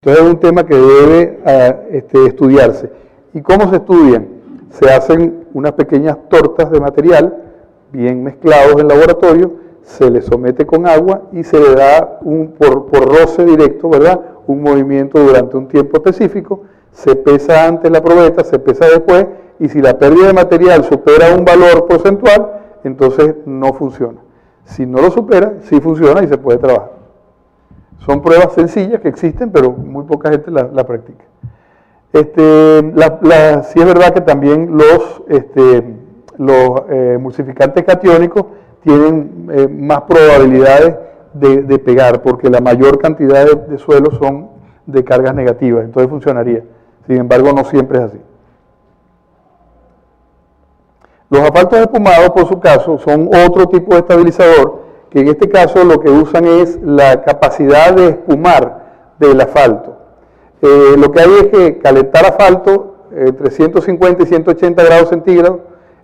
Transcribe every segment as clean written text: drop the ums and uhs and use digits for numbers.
Entonces es un tema que debe estudiarse. ¿Y cómo se estudian? Se hacen unas pequeñas tortas de material, bien mezclados en laboratorio, se le somete con agua y se le da por roce directo, ¿verdad?, un movimiento durante un tiempo específico, se pesa antes la probeta, se pesa después, y si la pérdida de material supera un valor porcentual, entonces no funciona. Si no lo supera, sí funciona y se puede trabajar. Son pruebas sencillas que existen, pero muy poca gente la practica. Sí es verdad que también los emulsificantes catiónicos tienen más probabilidades de pegar, porque la mayor cantidad de suelos son de cargas negativas, entonces funcionaría. Sin embargo, no siempre es así. Los asfaltos espumados, por su caso, son otro tipo de estabilizador, que en este caso lo que usan es la capacidad de espumar del asfalto. Lo que hay es que calentar asfalto entre 150 y 180 grados centígrados,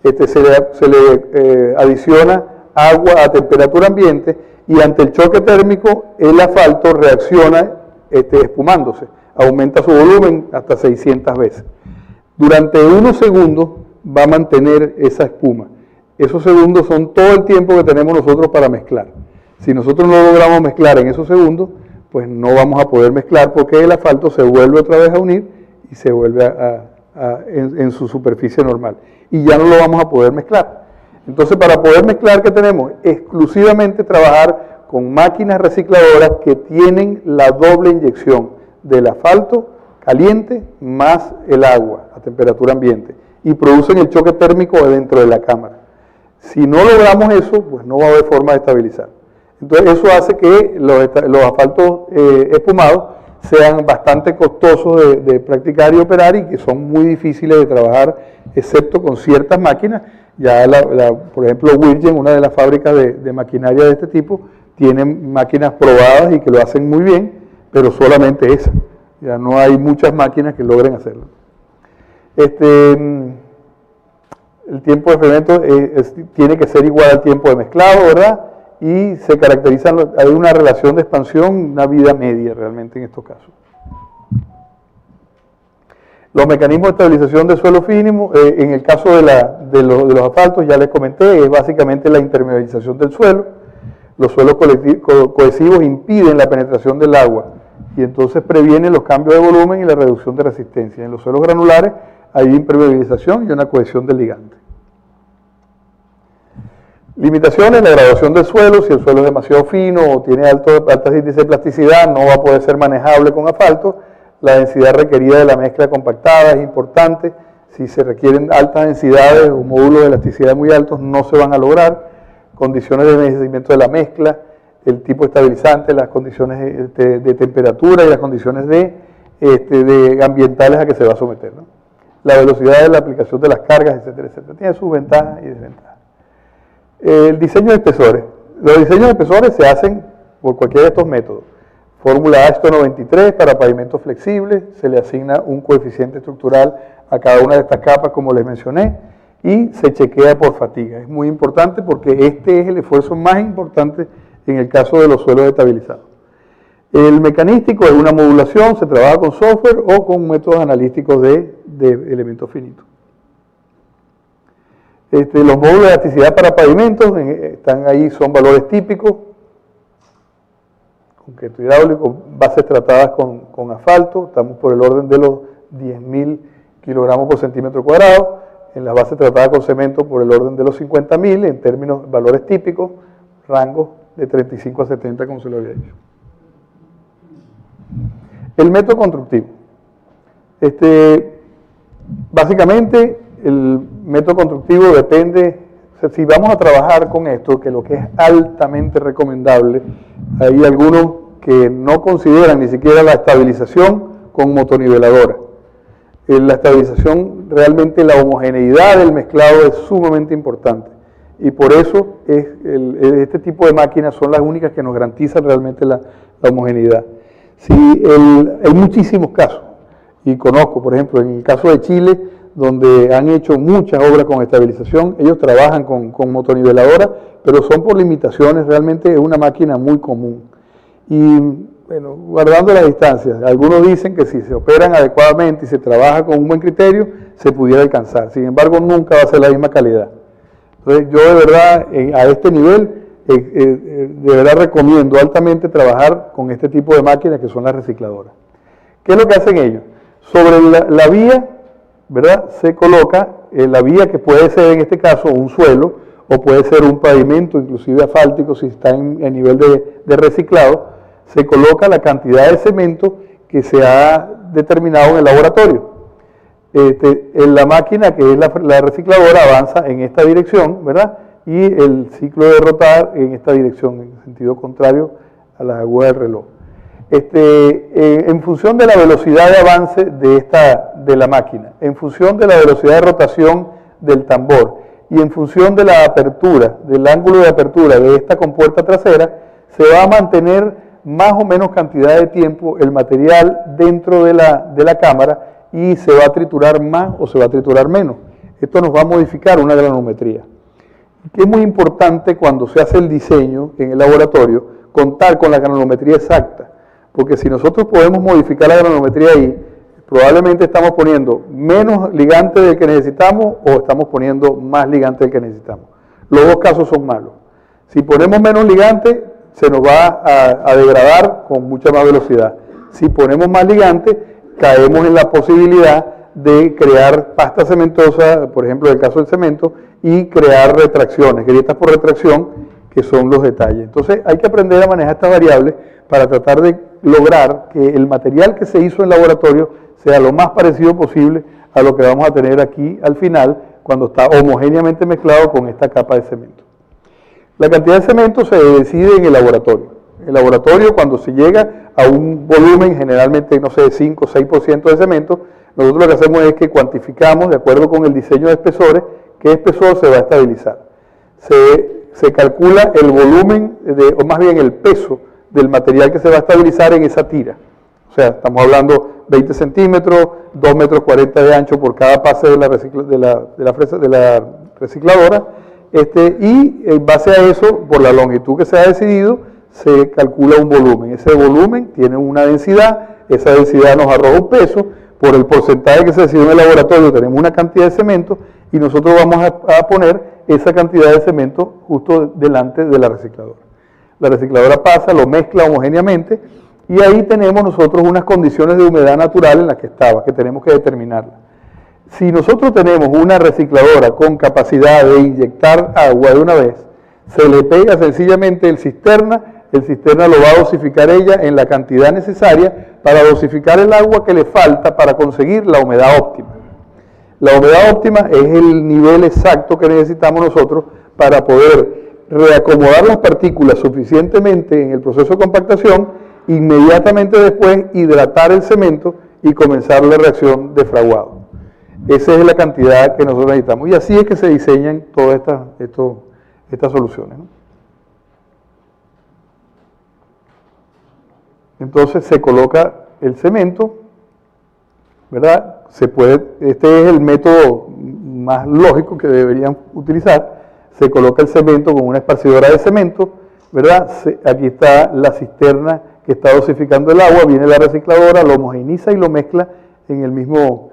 se le adiciona agua a temperatura ambiente y ante el choque térmico el asfalto reacciona espumándose, aumenta su volumen hasta 600 veces. Durante unos segundos va a mantener esa espuma. Esos segundos son todo el tiempo que tenemos nosotros para mezclar. Si nosotros no logramos mezclar en esos segundos, pues no vamos a poder mezclar porque el asfalto se vuelve otra vez a unir y se vuelve en su superficie normal. Y ya no lo vamos a poder mezclar. Entonces, para poder mezclar, ¿qué tenemos? Exclusivamente trabajar con máquinas recicladoras que tienen la doble inyección del asfalto caliente más el agua a temperatura ambiente y producen el choque térmico dentro de la cámara. Si no logramos eso, pues no va a haber forma de estabilizar. Entonces eso hace que los asfaltos espumados sean bastante costosos de practicar y operar y que son muy difíciles de trabajar, excepto con ciertas máquinas. Ya, por ejemplo, Wirgen, una de las fábricas de maquinaria de este tipo, tiene máquinas probadas y que lo hacen muy bien, pero solamente esa. Ya no hay muchas máquinas que logren hacerlo. El tiempo de fermento tiene que ser igual al tiempo de mezclado, ¿verdad? Y se caracteriza, hay una relación de expansión, una vida media realmente en estos casos. Los mecanismos de estabilización de suelo fino, en el caso de los asfaltos, ya les comenté, es básicamente la impermeabilización del suelo. Los suelos cohesivos impiden la penetración del agua y entonces previenen los cambios de volumen y la reducción de resistencia. En los suelos granulares hay impermeabilización y una cohesión del ligante. Limitaciones, la graduación del suelo. Si el suelo es demasiado fino o tiene altos índices de plasticidad, no va a poder ser manejable con asfalto. La densidad requerida de la mezcla compactada es importante. Si se requieren altas densidades o módulos de elasticidad muy altos, no se van a lograr. Condiciones de envejecimiento de la mezcla, el tipo estabilizante, las condiciones de temperatura y las condiciones ambientales a que se va a someter, ¿no? La velocidad de la aplicación de las cargas, etcétera, etcétera. Tiene sus ventajas y desventajas. El diseño de espesores. Los diseños de espesores se hacen por cualquiera de estos métodos. Fórmula Ashton 93 para pavimentos flexibles, se le asigna un coeficiente estructural a cada una de estas capas, como les mencioné, y se chequea por fatiga. Es muy importante porque este es el esfuerzo más importante en el caso de los suelos estabilizados. El mecanístico es una modulación, se trabaja con software o con métodos analíticos de elementos finitos. Los módulos de elasticidad para pavimentos están ahí, son valores típicos, concreto hidráulico, bases tratadas con asfalto, estamos por el orden de los 10.000 kilogramos por centímetro cuadrado, en las bases tratadas con cemento por el orden de los 50.000, en términos valores típicos, rangos de 35 a 70, como se lo había dicho. El método constructivo. Básicamente, el método constructivo depende, o sea, si vamos a trabajar con esto, que lo que es altamente recomendable, hay algunos que no consideran ni siquiera la estabilización con motoniveladora. La estabilización, realmente la homogeneidad del mezclado es sumamente importante y por eso este tipo de máquinas son las únicas que nos garantizan realmente la homogeneidad. Hay muchísimos casos, y conozco, por ejemplo, en el caso de Chile, donde han hecho muchas obras con estabilización, ellos trabajan con motoniveladora, pero son por limitaciones, realmente es una máquina muy común. Y bueno, guardando las distancias. Algunos dicen que si se operan adecuadamente y se trabaja con un buen criterio, se pudiera alcanzar. Sin embargo, nunca va a ser la misma calidad. Entonces, yo de verdad, a este nivel, de verdad recomiendo altamente trabajar con este tipo de máquinas que son las recicladoras. ¿Qué es lo que hacen ellos? Sobre la vía, ¿verdad? Se coloca la vía, que puede ser en este caso un suelo o puede ser un pavimento, inclusive asfáltico si está en nivel de reciclado. Se coloca la cantidad de cemento que se ha determinado en el laboratorio. En la máquina, que es la recicladora, avanza en esta dirección, ¿verdad? Y el ciclo de rotar en esta dirección, en sentido contrario a la aguja del reloj. En función de la velocidad de avance de la máquina, en función de la velocidad de rotación del tambor y en función de la apertura, del ángulo de apertura de esta compuerta trasera, se va a mantener más o menos cantidad de tiempo el material dentro de la cámara y se va a triturar más o se va a triturar menos. Esto nos va a modificar una granometría. Que es muy importante cuando se hace el diseño en el laboratorio, contar con la granometría exacta, porque si nosotros podemos modificar la granometría ahí, probablemente estamos poniendo menos ligante del que necesitamos o estamos poniendo más ligante del que necesitamos. Los dos casos son malos. Si ponemos menos ligante, se nos va a degradar con mucha más velocidad. Si ponemos más ligante, caemos en la posibilidad de crear pasta cementosa, por ejemplo, en el caso del cemento, y crear retracciones, grietas por retracción, que son los detalles. Entonces hay que aprender a manejar estas variables para tratar de lograr que el material que se hizo en laboratorio sea lo más parecido posible a lo que vamos a tener aquí al final, cuando está homogéneamente mezclado con esta capa de cemento. La cantidad de cemento se decide en el laboratorio. En el laboratorio, cuando se llega a un volumen, generalmente, no sé, 5 o 6% de cemento, nosotros lo que hacemos es que cuantificamos, de acuerdo con el diseño de espesores, qué espesor se va a estabilizar. Se calcula el volumen, o más bien el peso del material que se va a estabilizar en esa tira. O sea, estamos hablando 20 centímetros, 2 metros 40 de ancho por cada pase de la recicladora, y en base a eso, por la longitud que se ha decidido, se calcula un volumen. Ese volumen tiene una densidad, esa densidad nos arroja un peso, por el porcentaje que se decidió en el laboratorio tenemos una cantidad de cemento y nosotros vamos a poner esa cantidad de cemento justo delante de la recicladora. La recicladora pasa, lo mezcla homogéneamente y ahí tenemos nosotros unas condiciones de humedad natural en las que estaba, que tenemos que determinarla. Si nosotros tenemos una recicladora con capacidad de inyectar agua de una vez, se le pega sencillamente el cisterna lo va a dosificar ella en la cantidad necesaria para dosificar el agua que le falta para conseguir la humedad óptima. La humedad óptima es el nivel exacto que necesitamos nosotros para poder reacomodar las partículas suficientemente en el proceso de compactación, inmediatamente después hidratar el cemento y comenzar la reacción de fraguado. Esa es la cantidad que nosotros necesitamos. Y así es que se diseñan todas estas soluciones, ¿no? Entonces se coloca el cemento, ¿verdad? Este es el método más lógico que deberían utilizar. Se coloca el cemento con una esparcidora de cemento, ¿verdad? Aquí está la cisterna que está dosificando el agua, viene la recicladora, lo homogeniza y lo mezcla en el mismo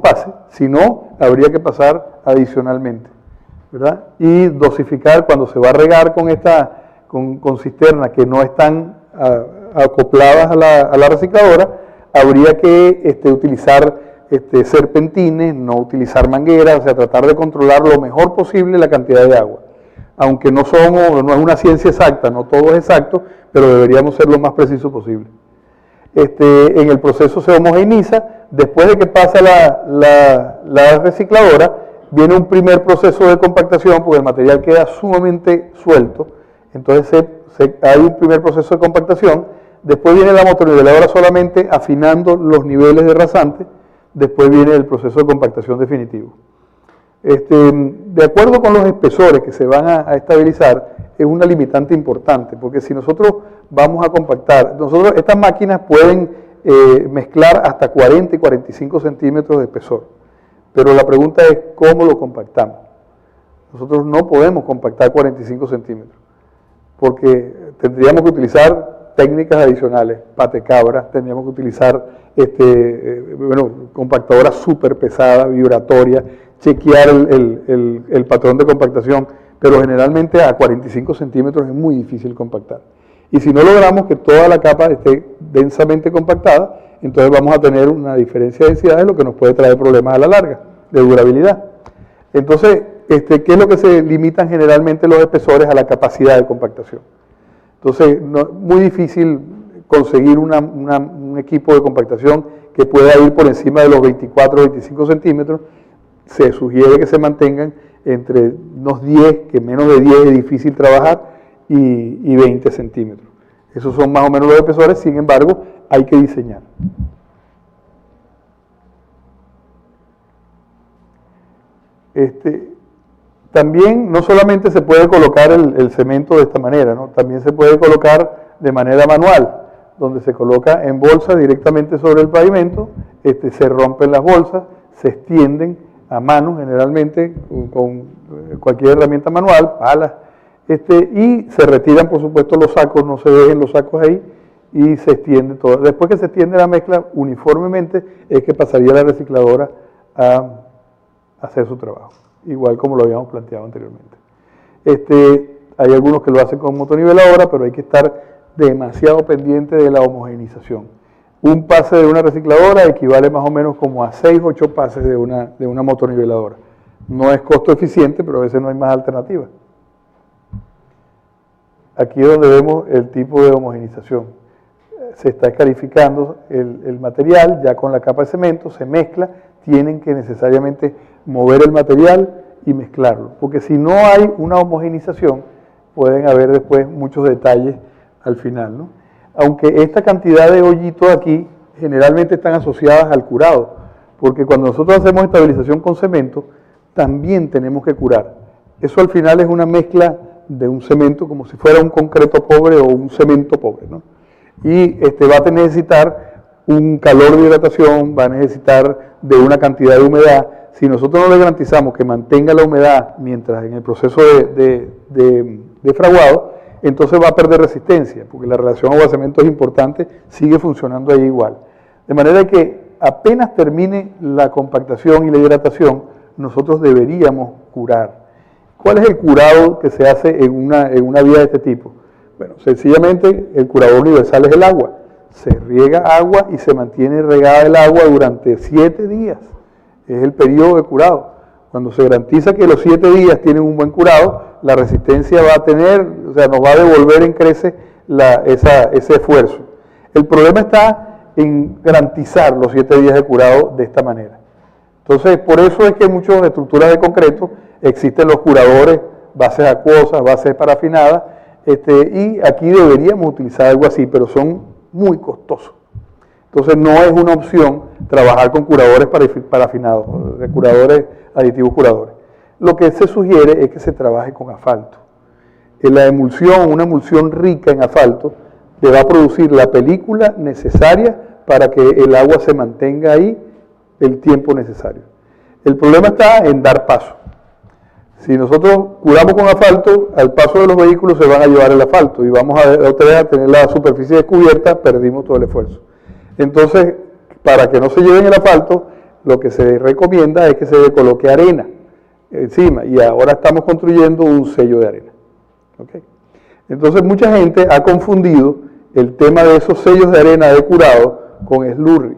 pase. Si no, habría que pasar adicionalmente, ¿verdad? Y dosificar cuando se va a regar con cisternas que no están acopladas a la recicladora, habría que utilizar serpentines, no utilizar mangueras, o sea, tratar de controlar lo mejor posible la cantidad de agua. Aunque no es una ciencia exacta, no todo es exacto, pero deberíamos ser lo más preciso posible. En el proceso se homogeniza, después de que pasa la recicladora, viene un primer proceso de compactación, porque el material queda sumamente suelto, entonces hay un primer proceso de compactación, después viene la motorniveladora solamente afinando los niveles de rasante, después viene el proceso de compactación definitivo. De acuerdo con los espesores que se van a estabilizar, es una limitante importante, porque si nosotros vamos a compactar, estas máquinas pueden mezclar hasta 40 y 45 centímetros de espesor, pero la pregunta es ¿cómo lo compactamos? Nosotros no podemos compactar 45 centímetros, porque tendríamos que utilizar técnicas adicionales, patecabras, tendríamos que utilizar compactadoras súper pesadas, vibratorias, chequear el patrón de compactación, pero generalmente a 45 centímetros es muy difícil compactar. Y si no logramos que toda la capa esté densamente compactada, entonces vamos a tener una diferencia de densidades, lo que nos puede traer problemas a la larga, de durabilidad. Entonces, ¿qué es lo que se limitan generalmente los espesores? A la capacidad de compactación. Entonces, muy difícil conseguir un equipo de compactación que pueda ir por encima de los 24 o 25 centímetros. Se sugiere que se mantengan entre unos 10, que menos de 10 es difícil trabajar, y 20 centímetros. Esos son más o menos los espesores, sin embargo, hay que diseñar. También no solamente se puede colocar el cemento de esta manera, ¿no? También se puede colocar de manera manual, donde se coloca en bolsa directamente sobre el pavimento, se rompen las bolsas, se extienden a mano generalmente con cualquier herramienta manual, palas, y se retiran por supuesto los sacos, no se dejen los sacos ahí, y se extiende todo. Después que se extiende la mezcla uniformemente es que pasaría la recicladora a hacer su trabajo, igual como lo habíamos planteado anteriormente. Hay algunos que lo hacen con motoniveladora, pero hay que estar demasiado pendiente de la homogeneización. Un pase de una recicladora equivale más o menos como a 6 o 8 pases de una motoniveladora. No es costo eficiente, pero a veces no hay más alternativa. Aquí es donde vemos el tipo de homogeneización. Se está escarificando el material ya con la capa de cemento, se mezcla, tienen que necesariamente mover el material y mezclarlo, porque si no hay una homogeneización, pueden haber después muchos detalles al final, ¿no? Aunque esta cantidad de hoyitos aquí generalmente están asociadas al curado, porque cuando nosotros hacemos estabilización con cemento, también tenemos que curar. Eso al final es una mezcla de un cemento como si fuera un concreto pobre o un cemento pobre, ¿no? Y va a necesitar un calor de hidratación, va a necesitar de una cantidad de humedad. Si nosotros no le garantizamos que mantenga la humedad mientras en el proceso de fraguado, entonces va a perder resistencia, porque la relación agua-cemento es importante, sigue funcionando ahí igual. De manera que apenas termine la compactación y la hidratación, nosotros deberíamos curar. ¿Cuál es el curado que se hace en una vía de este tipo? Bueno, sencillamente el curador universal es el agua. Se riega agua y se mantiene regada el agua durante 7 días. Es el periodo de curado. Cuando se garantiza que los 7 días tienen un buen curado, la resistencia va a tener, o sea, nos va a devolver en crece ese esfuerzo. El problema está en garantizar los 7 días de curado de esta manera. Entonces, por eso es que en muchas estructuras de concreto existen los curadores, bases acuosas, bases parafinadas, y aquí deberíamos utilizar algo así, pero son muy costosos. Entonces no es una opción trabajar con curadores parafinados, de curadores, aditivos curadores. Lo que se sugiere es que se trabaje con asfalto. La emulsión, una emulsión rica en asfalto, le va a producir la película necesaria para que el agua se mantenga ahí el tiempo necesario. El problema está en dar paso. Si nosotros curamos con asfalto, al paso de los vehículos se van a llevar el asfalto y vamos a otra vez a tener la superficie descubierta, perdimos todo el esfuerzo. Entonces, para que no se lleven el asfalto, lo que se recomienda es que se coloque arena encima, y ahora estamos construyendo un sello de arena. ¿Okay? Entonces, mucha gente ha confundido el tema de esos sellos de arena de curado con slurry.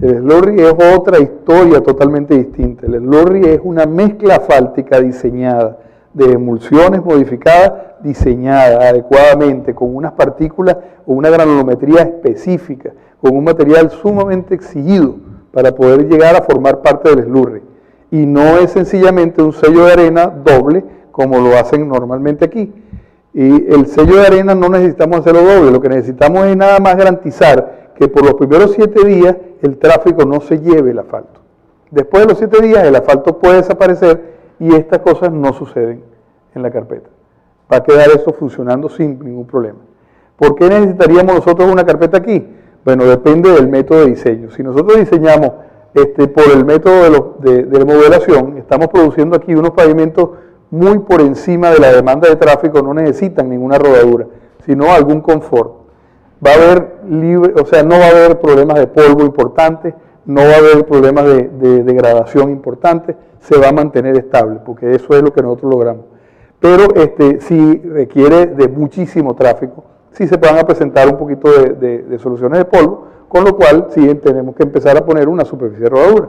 El slurry es otra historia totalmente distinta. El slurry es una mezcla asfáltica diseñada, de emulsiones modificadas, diseñada adecuadamente, con unas partículas o una granulometría específica, con un material sumamente exigido para poder llegar a formar parte del slurry. Y no es sencillamente un sello de arena doble, como lo hacen normalmente aquí. Y el sello de arena no necesitamos hacerlo doble, lo que necesitamos es nada más garantizar que por los primeros 7 días el tráfico no se lleve el asfalto. Después de los 7 días el asfalto puede desaparecer y estas cosas no suceden en la carpeta. Va a quedar eso funcionando sin ningún problema. ¿Por qué necesitaríamos nosotros una carpeta aquí? Bueno, depende del método de diseño. Si nosotros diseñamos por el método de modelación, estamos produciendo aquí unos pavimentos muy por encima de la demanda de tráfico, no necesitan ninguna rodadura, sino algún confort. va a haber no va a haber problemas de polvo importantes, no va a haber problemas de degradación importantes, se va a mantener estable, porque eso es lo que nosotros logramos. Pero si requiere de muchísimo tráfico, sí se van a presentar un poquito de soluciones de polvo, con lo cual sí tenemos que empezar a poner una superficie de rodadura.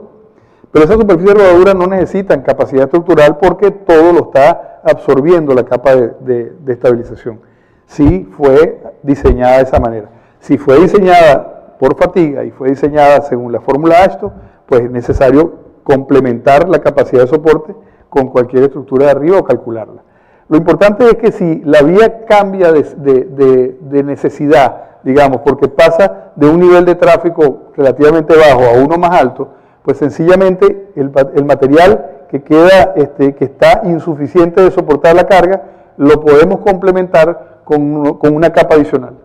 Pero esa superficie de rodadura no necesita capacidad estructural porque todo lo está absorbiendo la capa de estabilización. Sí fue diseñada de esa manera. Si fue diseñada por fatiga y fue diseñada según la fórmula Ashton, pues es necesario complementar la capacidad de soporte con cualquier estructura de arriba o calcularla. Lo importante es que si la vía cambia de necesidad, digamos, porque pasa de un nivel de tráfico relativamente bajo a uno más alto, pues sencillamente el material que queda, que está insuficiente de soportar la carga, lo podemos complementar con una capa adicional.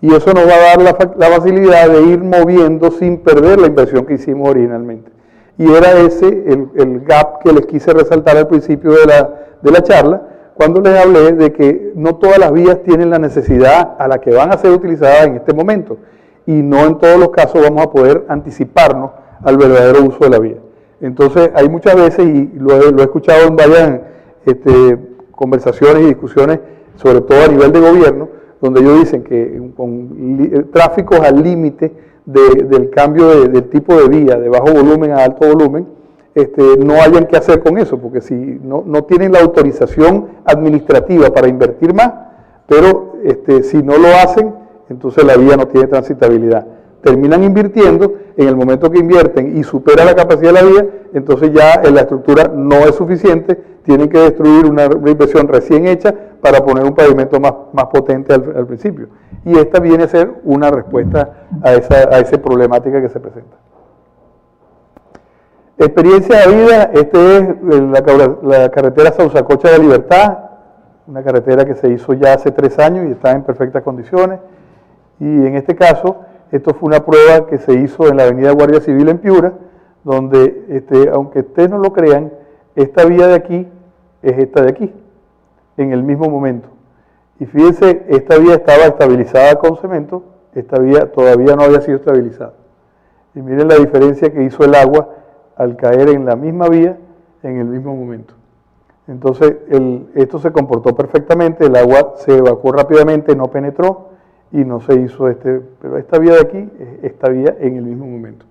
Y eso nos va a dar la facilidad de ir moviendo sin perder la inversión que hicimos originalmente. Y era ese el gap que les quise resaltar al principio de la charla, cuando les hablé de que no todas las vías tienen la necesidad a la que van a ser utilizadas en este momento. Y no en todos los casos vamos a poder anticiparnos al verdadero uso de la vía. Entonces hay muchas veces, y lo he escuchado en varias conversaciones y discusiones, sobre todo a nivel de gobierno, donde ellos dicen que con tráficos al límite del cambio del tipo de vía, de bajo volumen a alto volumen, no hayan que hacer con eso, porque si no tienen la autorización administrativa para invertir más, pero si no lo hacen, entonces la vía no tiene transitabilidad. Terminan invirtiendo, en el momento que invierten y supera la capacidad de la vía, entonces ya la estructura no es suficiente, tienen que destruir una inversión recién hecha para poner un pavimento más potente al principio. Y esta viene a ser una respuesta a esa problemática que se presenta. Experiencia de vida, es la carretera Sausacocha de Libertad, una carretera que se hizo ya hace 3 años y está en perfectas condiciones. Y en este caso, esto fue una prueba que se hizo en la avenida Guardia Civil en Piura, donde, aunque ustedes no lo crean, esta vía de aquí es esta de aquí, en el mismo momento. Y fíjense, esta vía estaba estabilizada con cemento, esta vía todavía no había sido estabilizada. Y miren la diferencia que hizo el agua al caer en la misma vía en el mismo momento. Entonces, esto se comportó perfectamente, el agua se evacuó rápidamente, no penetró y no se hizo pero esta vía de aquí es esta vía en el mismo momento.